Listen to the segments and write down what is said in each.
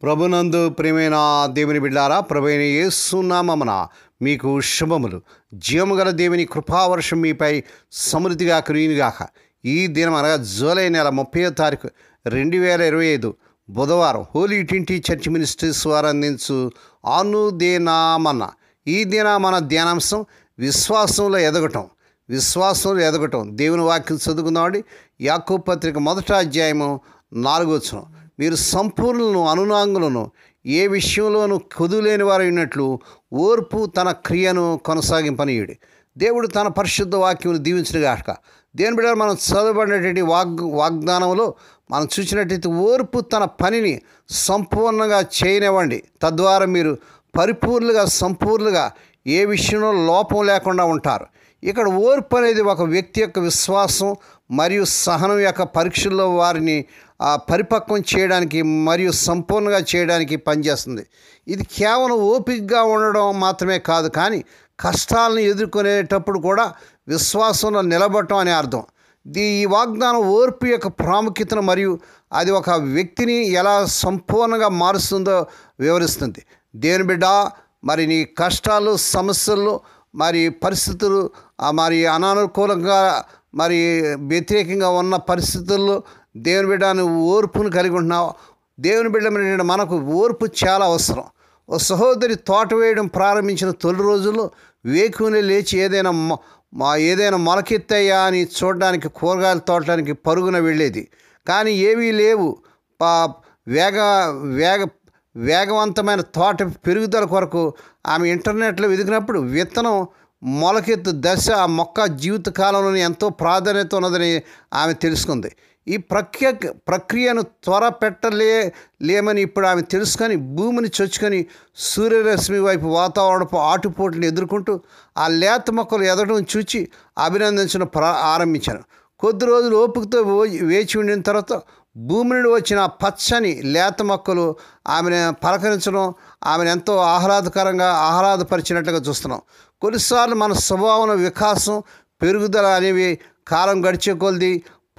ప్రభునందు ప్రియమైన దేవుని బిడ్డారా, ప్రభువైన యేసు నామమున మీకు శుభములు. జీవముగల దేవుని కృపావర్షం మీపై సమృద్ధిగా కురియునుగాక. ఈ దినం అనగా జూలై నెల 30వ తారీఖు 2025 బుధవారం హోలీ ట్రింటీ చర్చ్ మినిస్ట్రీస్ వారు అందించు అనుదినమన్న. ఈ దిన మన ధ్యానాంశం విశ్వాసంలో ఎదగటం. దేవుని వాక్యం చదువుకుందామండి. యాకోబు పత్రిక 1వ అధ్యాయము 4వ వచనం. మీరు సంపూర్ణులను అనునాంగులను ఏ విషయంలోనూ కొదులేని వారు అయినట్లు ఓర్పు తన క్రియను కొనసాగింపనీయుడి. దేవుడు తన పరిశుద్ధ వాక్యమును దీవించునుగాక. దేవుని బిడ్డ, మనం చదవబడినటువంటి వాగ్దానంలో మనం చూసినట్టయితే ఓర్పు తన పనిని సంపూర్ణంగా చేయనివ్వండి, తద్వారా మీరు సంపూర్ణంగా ఏ విషయంలో లోపం లేకుండా ఉంటారు. ఇక్కడ ఓర్పు అనేది ఒక వ్యక్తి యొక్క విశ్వాసం మరియు సహనం యొక్క పరీక్షల్లో వారిని పరిపక్వం చేయడానికి మరియు సంపూర్ణంగా చేయడానికి పనిచేస్తుంది. ఇది కేవలం ఓపికగా ఉండడం మాత్రమే కాదు, కానీ కష్టాలను ఎదుర్కొనేటప్పుడు కూడా విశ్వాసంలో నిలబడటం అనే అర్థం. ఈ వాగ్దానం ఓర్పు యొక్క ప్రాముఖ్యతను మరియు అది ఒక వ్యక్తిని ఎలా సంపూర్ణంగా మారుస్తుందో వివరిస్తుంది. దేవుని బిడ్డ, మరి నీ కష్టాలు, సమస్యలు, మరి పరిస్థితులు, మరి అనానుకూలంగా, మరి వ్యతిరేకంగా ఉన్న పరిస్థితుల్లో దేవుని బిడ్డ నువ్వు ఓర్పును కలిగి ఉంటున్నావు. దేవుని బిడ్డ మనకు ఓర్పు చాలా అవసరం. ఓ సహోదరి తోట వేయడం ప్రారంభించిన తొలి రోజుల్లో వేకునే లేచి ఏదైనా మొలకెత్తాయా అని చూడడానికి కూరగాయల తోటడానికి పరుగున వెళ్ళేది. కానీ ఏవీ లేవు. వేగవంతమైన తోట పెరుగుదల కొరకు ఆమె ఇంటర్నెట్లో వెతికినప్పుడు విత్తనం మొలకెత్తు దశ ఆ మొక్క జీవిత కాలంలోని ఎంతో ప్రాధాన్యత ఉన్నదని ఆమె తెలుసుకుంది. ఈ ప్రక్రియను లేమని ఇప్పుడు ఆమె తెలుసుకొని భూమిని చొచ్చుకొని సూర్యరశ్మి వైపు వాతావరణపు ఆటుపోట్లను ఎదుర్కొంటూ ఆ లేత మొక్కలు ఎదగడం చూచి అభినందించడం ఆరంభించాను. కొద్ది రోజులు ఓపికతో వేచి ఉండిన తర్వాత భూమి నుండి వచ్చిన పచ్చని లేత మొక్కలు ఆమెను పలకరించడం ఆమెను ఎంతో ఆహ్లాదపరిచినట్లుగా చూస్తున్నాం. కొన్నిసార్లు మన స్వభావంలో వికాసం, పెరుగుదల అనేవి కాలం గడిచే కొలది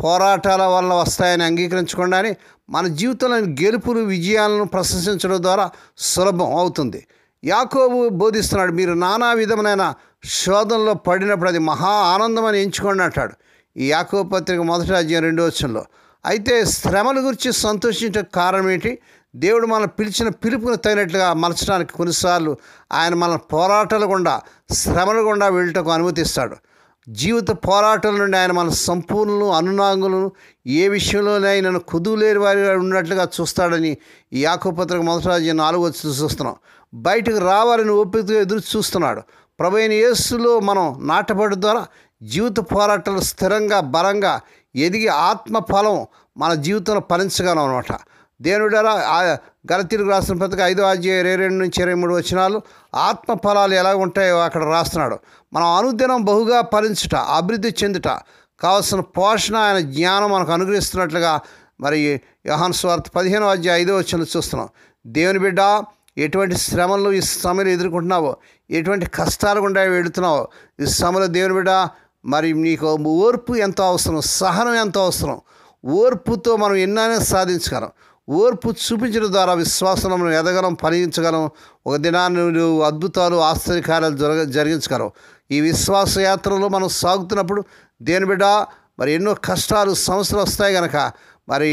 పోరాటాల వల్ల వస్తాయని అంగీకరించకుండానే మన జీవితంలోని గెలుపులు, విజయాలను ప్రశంసించడం ద్వారా సులభం అవుతుంది. యాకోబు బోధిస్తున్నాడు, మీరు నానా విధమైన శోధనలో పడినప్పుడు అది మహా ఆనందమని ఎంచుకోండి అంటాడు. ఈ యాకోబు పత్రిక 1వ అధ్యాయం 2వ వచనంలో. అయితే శ్రమల గురించి సంతోషించే కారణం ఏంటి? దేవుడు మనల్ని పిలిచిన పిలుపును తగినట్లుగా మలచడానికి కొన్నిసార్లు ఆయన మన పోరాటాల గుండా, శ్రమల గుండా వెళ్ళటకు అనుమతిస్తాడు. జీవిత పోరాటాల నుండి ఆయన మన సంపూర్ణులను, అనునాంగులను ఏ విషయంలోనైనా కుదులేని వారిగా ఉన్నట్లుగా చూస్తాడని ఈ యాకోబు పత్రిక 1వ అధ్యాయం 4వ వచనం చూస్తున్నాం. బయటకు రావాలని ఓపికతో ఎదురు చూస్తున్నాడు. ప్రభువైన యేసులో మనం నాటపడడం ద్వారా జీవిత పోరాటాలు స్థిరంగా, బలంగా ఎదిగి ఆత్మ ఫలం మన జీవితంలో ఫలించగలం అనమాట. దేవుడారా, గలతీయులకు రాసిన పత్రిక 5వ అధ్యాయం 22 నుంచి 23 వచనాలు ఆత్మ ఫలాలు ఎలా ఉంటాయో అక్కడ రాస్తున్నాడు. మనం అనుదినం బహుగా ఫలించుట, అభివృద్ధి చెందుట కావాల్సిన పోషణ ఆయన జ్ఞానం మనకు అనుగ్రహిస్తున్నట్లుగా మరి యోహాను సువార్త 15వ అధ్యాయం 5వ వచనంలో చూస్తున్నాం. దేవుని బిడ్డ, ఎటువంటి శ్రమలు ఈ సమయంలో ఎదుర్కొంటున్నావో, ఎటువంటి కష్టాలు గుండా వెళుతున్నావో ఈ సమయంలో దేవుని బిడ్డ, మరి నీకు ఓర్పు ఎంతో అవసరం, సహనం ఎంతో అవసరం. ఓర్పుతో మనం ఎన్నైనా సాధించగలం. ఓర్పు చూపించడం ద్వారా విశ్వాసంలో మనం ఎదగలం, ఫలించగలం. ఒక దినాన్ని నువ్వు అద్భుతాలు, ఆశ్చర్యకార్యాలు జరిగించగలవు. ఈ విశ్వాస యాత్రలో మనం సాగుతున్నప్పుడు దేని బిడ్డ, మరి ఎన్నో కష్టాలు, సమస్యలు వస్తాయి కనుక మరి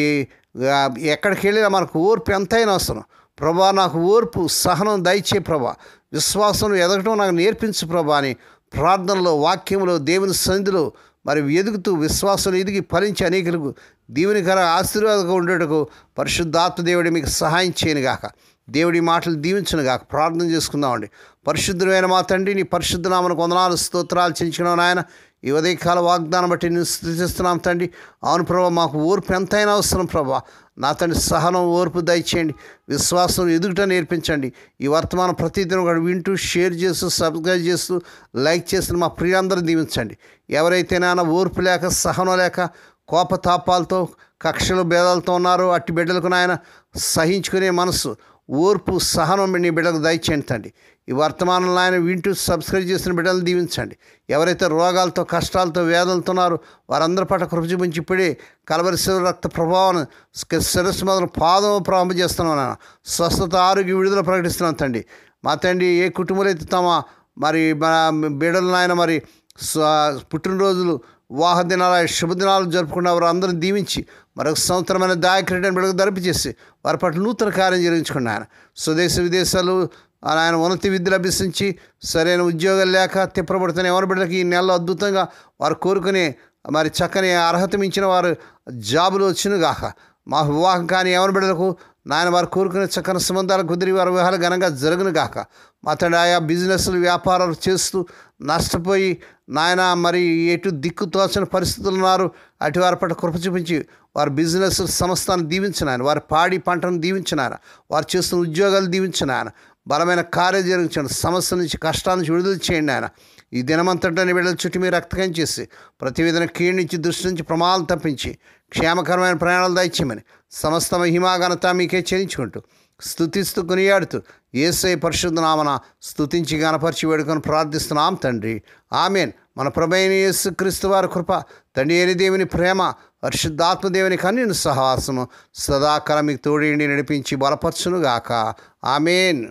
ఎక్కడికి వెళ్ళినా మనకు ఓర్పు ఎంతైనా అవసరం. ప్రభా, నాకు ఓర్పు, సహనం దయచే ప్రభా, విశ్వాసంలో ఎదగటం నాకు నేర్పించు ప్రభా అని ప్రార్థనలో, వాక్యంలో, దేవుని సన్నిధిలో మరి ఎదుగుతూ విశ్వాసం ఎదిగి ఫలించి అనేకులకు దీవెనకర ఆశీర్వాదంగా ఉండేటకు పరిశుద్ధాత్మ దేవుడి మీకు సహాయం చేయనుగాక. దేవుడి మాటలు దీవించునుగాక. ప్రార్థన చేసుకుందామండి. పరిశుద్ధమైన మా తండ్రి, నీ పరిశుద్ధ నామమునకు వందనాలు, స్తోత్రాలు చెల్లించుకున్నాను నాయన. ఈ ఉదయకాల వాగ్దానం బట్టి నేను స్తుతిస్తున్నాం తండ్రి. అవును ప్రభా, మాకు ఓర్పు ఎంతైనా అవసరం ప్రభా. నా తండ్రి సహనం, ఓర్పు దయచేయండి. విశ్వాసం ఎదుగుట నేర్పించండి. ఈ వర్తమానం ప్రతిదినం కూడా వింటూ, షేర్ చేస్తూ, సబ్స్క్రైబ్ చేస్తూ, లైక్ చేస్తూ మా ప్రియులందరూ దీవించండి. ఎవరైతే నాన్న ఓర్పు లేక, సహనం లేక, కోపతాపాలతో, కక్షలు, భేదాలతో ఉన్నారో అట్టి బిడ్డలకు నాయన సహించుకునే మనసు, ఓర్పు, సహనం నీ బిడ్డలకు దయచేయండి తండ్రి. ఈ వర్తమానంలో ఆయన వింటూ సబ్స్క్రైబ్ చేసిన బిడ్డలను దీవించండి. ఎవరైతే రోగాలతో కష్టాలతో వేదనలతో ఉన్నారో వారందరి పట్ల కృప చూపించి ఇప్పుడే కలవరి శివ రక్త ప్రభావం శిరస్సు మొదలు పాదం ప్రారంభం చేస్తున్నాం నాయన. స్వస్థత ఆరోగ్య విడుదల ప్రకటిస్తున్నాం తండ్రి. మా తండ్రి ఏ కుటుంబాలు అయితే తమ మరి మన బిడ్డలు నాయన మరి పుట్టినరోజులు వివాహ దినాలు శుభదినాలు జరుపుకున్న వారు అందరూ దీవించి మరొక సంవత్సరమైన దాయక్రీడను బిడ్డకు ధరిపించేసి వారి పట్ల నూతన కార్యం జరిగించుకున్న ఆయన. స్వదేశ విదేశాలు ఆయన ఉన్నత విద్యలు అభ్యసించి సరైన ఉద్యోగాలు లేక తిప్పబడుతున్న ఎవరి బిడ్డలకి ఈ నెలలో అద్భుతంగా వారు కోరుకునే మరి చక్కని అర్హత మించిన వారు జాబులు వచ్చినగాక. మా వివాహం కానీ ఎవరి బిడ్డలకు నాయన వారు కోరుకునే చక్కని సంబంధాలు కుదిరి వారి వివాహాలు ఘనంగా జరుగును గాక. మా తండ్రి ఆయా బిజినెస్లు వ్యాపారాలు చేస్తూ నష్టపోయి నాయన మరి ఎటు దిక్కు తోచని పరిస్థితులు ఉన్నారు. అటు వారి పట్ల కృప చూపించి వారి బిజినెస్ సంస్థను దీవించినాయన, వారి పాడి పంటను దీవించినాయన, వారు చేస్తున్న ఉద్యోగాలు దీవించినాయన, బలమైన కార్యం జరిగించండి, సమస్య నుంచి కష్టాల నుంచి విడుదల చేయండి ఆయన. ఈ దినమంతటాన్ని బిడ్డల చుట్టూ మీరు రక్తకం చేసి ప్రతి విధంగా కీడు నుంచి దృష్టి నుంచి ప్రమాదాలు తప్పించి క్షేమకరమైన ప్రయాణాలు దయచేయమని సమస్త మహిమాఘనత మీకే చెల్లించుకుంటూ స్తుతిస్తూ కొనియాడుతూ యేసయ్య పరిశుద్ధ నామన స్తుతించి గణపరిచి వేడుకొని ప్రార్థిస్తున్నాం తండ్రి. ఆమెన్. మన ప్రభువైన యేసుక్రీస్తు వారి కృప, తండ్రి అయిన దేవుని ప్రేమ, పరిశుద్ధాత్మదేవుని కన్యను సహవాసము సదాకాలం మీకు తోడేండి నడిపించి బలపరచునుగాక. ఆమెన్.